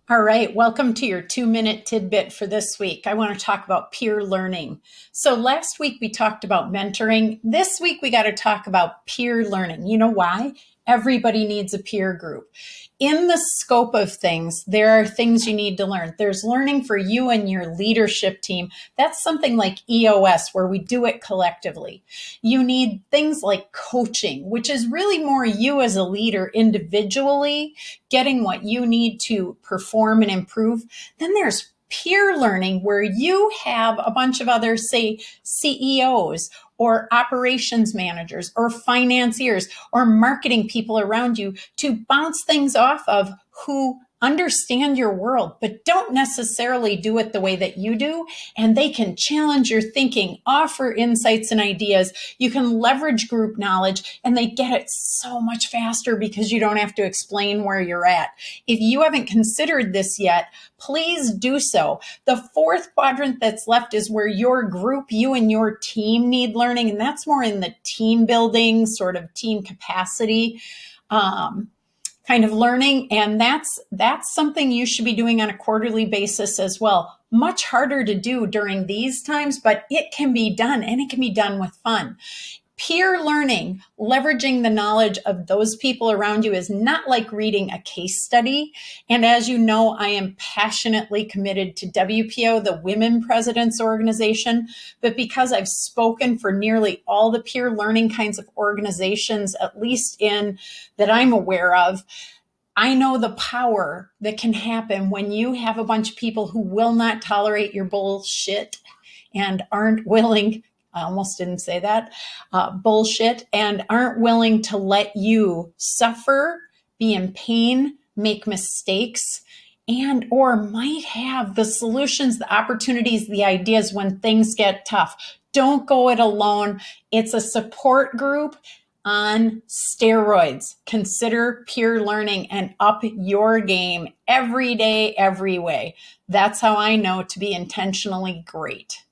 All right, welcome to your 2-minute tidbit for this week. I want to talk about peer learning. So last week we talked about mentoring. This week we got to talk about peer learning. You know why? Everybody needs a peer group. In the scope of things, there are things you need to learn. There's learning for you and your leadership team. That's something like EOS, where we do it collectively. You need things like coaching, which is really more you as a leader individually getting what you need to perform and improve. Then there's peer learning, where you have a bunch of other, say, CEOs or operations managers or financiers or marketing people around you to bounce things off of, who understand your world, but don't necessarily do it the way that you do. And they can challenge your thinking, offer insights and ideas. You can leverage group knowledge, and they get it so much faster because you don't have to explain where you're at. If you haven't considered this yet, please do so. The fourth quadrant that's left is where your group, you and your team need learning. And that's more in the team building, sort of team capacity kind of learning. And that's something you should be doing on a quarterly basis as well. Much harder to do during these times, but it can be done, and it can be done with fun. Peer learning, leveraging the knowledge of those people around you, is not like reading a case study. And as you know, I am passionately committed to WPO, the Women Presidents Organization. But because I've spoken for nearly all the peer learning kinds of organizations, at least in that I'm aware of, I know the power that can happen when you have a bunch of people who will not tolerate your bullshit and aren't willing, I almost didn't say that, bullshit, and aren't willing to let you suffer, be in pain, make mistakes, and or might have the solutions, the opportunities, the ideas when things get tough. Don't go it alone. It's a support group on steroids. Consider peer learning and up your game every day, every way. That's how I know to be intentionally great.